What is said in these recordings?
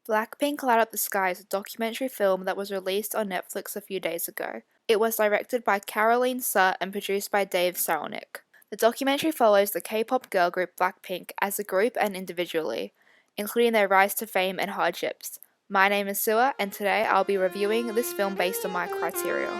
BLACKPINK Light Up the Sky is a documentary film that was released on Netflix a few days ago. It was directed by Caroline Suh and produced by Dave Sarelnik. The documentary follows the K-pop girl group BLACKPINK as a group and individually, including their rise to fame and hardships. My name is Sua, and today I'll be reviewing this film based on my criteria.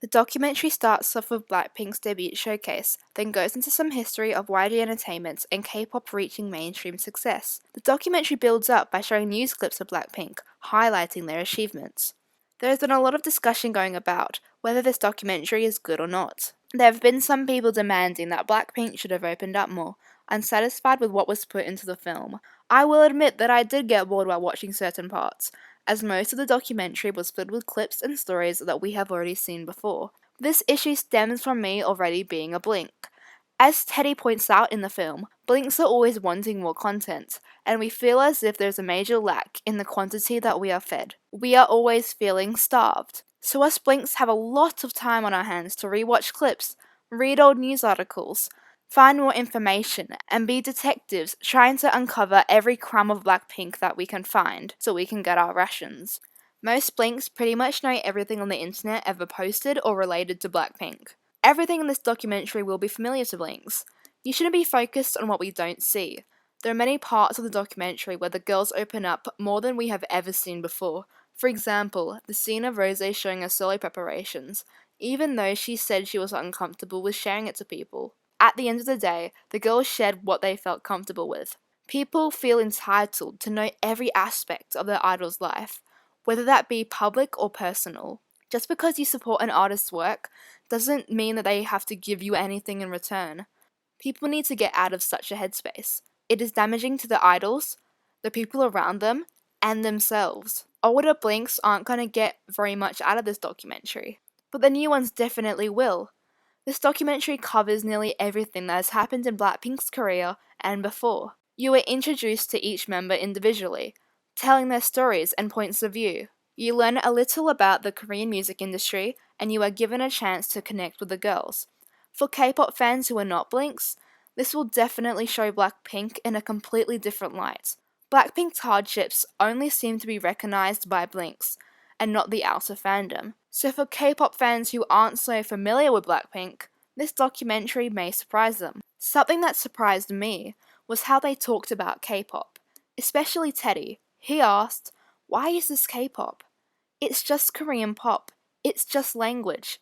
The documentary starts off with BLACKPINK's debut showcase, then goes into some history of YG Entertainment and K-pop reaching mainstream success. The documentary builds up by showing news clips of BLACKPINK, highlighting their achievements. There has been a lot of discussion going about whether this documentary is good or not. There have been some people demanding that BLACKPINK should have opened up more, unsatisfied with what was put into the film. I will admit that I did get bored while watching certain parts, as most of the documentary was filled with clips and stories that we have already seen before. This issue stems from me already being a Blink. As Teddy points out in the film, Blinks are always wanting more content, and we feel as if there's a major lack in the quantity that we are fed. We are always feeling starved. So us Blinks have a lot of time on our hands to rewatch clips, read old news articles, find more information, and be detectives trying to uncover every crumb of BLACKPINK that we can find so we can get our rations. Most Blinks pretty much know everything on the internet ever posted or related to BLACKPINK. Everything in this documentary will be familiar to Blinks. You shouldn't be focused on what we don't see. There are many parts of the documentary where the girls open up more than we have ever seen before. For example, the scene of Rose showing her solo preparations, even though she said she was uncomfortable with sharing it to people. At the end of the day, the girls shared what they felt comfortable with. People feel entitled to know every aspect of their idol's life, whether that be public or personal. Just because you support an artist's work doesn't mean that they have to give you anything in return. People need to get out of such a headspace. It is damaging to the idols, the people around them, and themselves. Older Blinks aren't going to get very much out of this documentary, but the new ones definitely will. This documentary covers nearly everything that has happened in BLACKPINK's career and before. You are introduced to each member individually, telling their stories and points of view. You learn a little about the Korean music industry, and you are given a chance to connect with the girls. For K-pop fans who are not Blinks, this will definitely show BLACKPINK in a completely different light. BLACKPINK's hardships only seem to be recognized by Blinks, and not the outer fandom. So for K-pop fans who aren't so familiar with BLACKPINK, this documentary may surprise them. Something that surprised me was how they talked about K-pop, especially Teddy. He asked, "Why is this K-pop? It's just Korean pop. It's just language.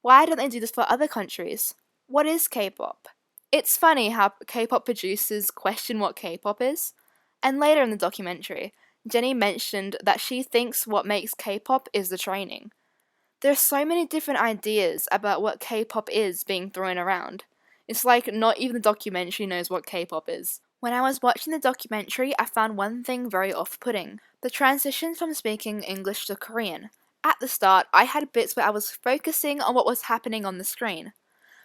Why don't they do this for other countries? What is K-pop?" It's funny how K-pop producers question what K-pop is. And later in the documentary, Jennie mentioned that she thinks what makes K-pop is the training. There are so many different ideas about what K-pop is being thrown around. It's like not even the documentary knows what K-pop is. When I was watching the documentary, I found one thing very off-putting: the transition from speaking English to Korean. At the start, I had bits where I was focusing on what was happening on the screen.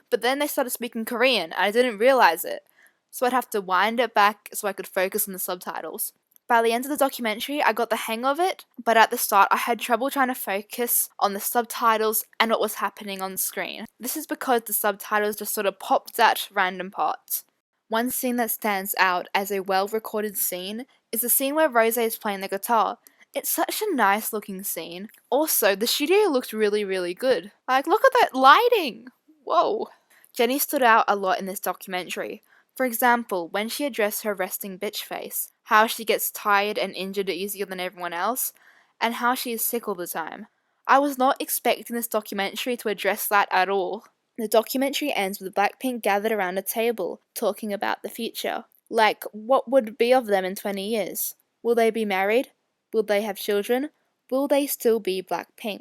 But then they started speaking Korean, and I didn't realize it. So I'd have to wind it back so I could focus on the subtitles. By the end of the documentary, I got the hang of it, but at the start I had trouble trying to focus on the subtitles and what was happening on the screen. This is because the subtitles just sort of popped at random parts. One scene that stands out as a well-recorded scene is the scene where Rose is playing the guitar. It's such a nice looking scene. Also, the studio looked really good. Like, look at that lighting! Whoa! Jennie stood out a lot in this documentary. For example, when she addressed her resting bitch face, how she gets tired and injured easier than everyone else, and how she is sick all the time. I was not expecting this documentary to address that at all. The documentary ends with BLACKPINK gathered around a table, talking about the future. Like, what would be of them in 20 years? Will they be married? Will they have children? Will they still be BLACKPINK?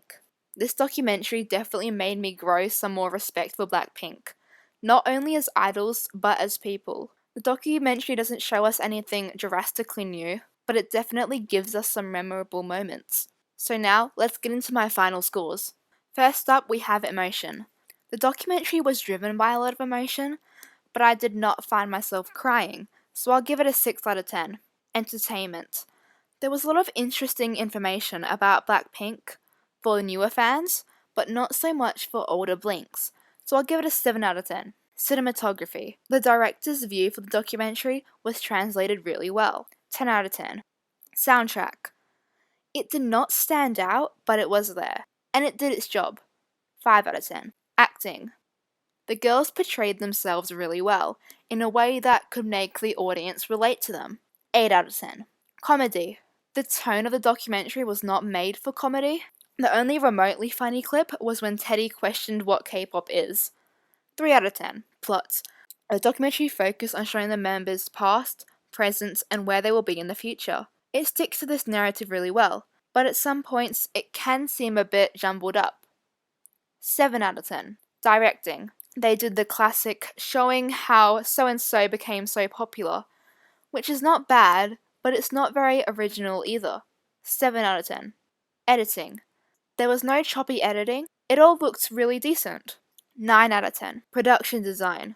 This documentary definitely made me grow some more respect for BLACKPINK, not only as idols, but as people. The documentary doesn't show us anything drastically new, but it definitely gives us some memorable moments. So now, let's get into my final scores. First up, we have emotion. The documentary was driven by a lot of emotion, but I did not find myself crying, so I'll give it a 6 out of 10. Entertainment. There was a lot of interesting information about BLACKPINK for the newer fans, but not so much for older Blinks, so I'll give it a 7 out of 10. Cinematography. The director's view for the documentary was translated really well. 10 out of 10. Soundtrack. It did not stand out, but it was there, and it did its job. 5 out of 10. Acting. The girls portrayed themselves really well, in a way that could make the audience relate to them. 8 out of 10. Comedy. The tone of the documentary was not made for comedy. The only remotely funny clip was when Teddy questioned what K-pop is. 3 out of 10. Plot. The documentary focused on showing the members' past, present, and where they will be in the future. It sticks to this narrative really well, but at some points it can seem a bit jumbled up. 7 out of 10. Directing. They did the classic showing how so-and-so became so popular, which is not bad, but it's not very original either. 7 out of 10. Editing. There was no choppy editing. It all looked really decent. 9 out of 10. Production design.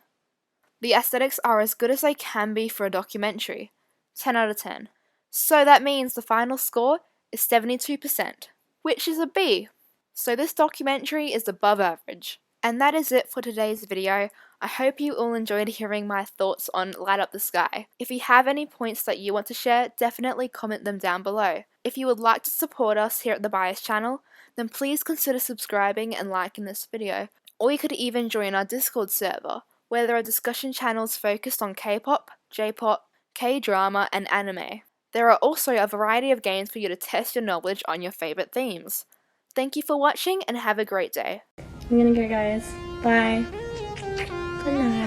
The aesthetics are as good as they can be for a documentary. 10 out of 10. So that means the final score is 72%, which is a B. So this documentary is above average. And that is it for today's video. I hope you all enjoyed hearing my thoughts on Light Up the Sky. If you have any points that you want to share, definitely comment them down below. If you would like to support us here at the Bias channel, then please consider subscribing and liking this video. Or you could even join our Discord server, where there are discussion channels focused on K-pop, Jpop, K-drama, and anime. There are also a variety of games for you to test your knowledge on your favorite themes. Thank you for watching and have a great day. I'm gonna go, guys. Bye. Good night.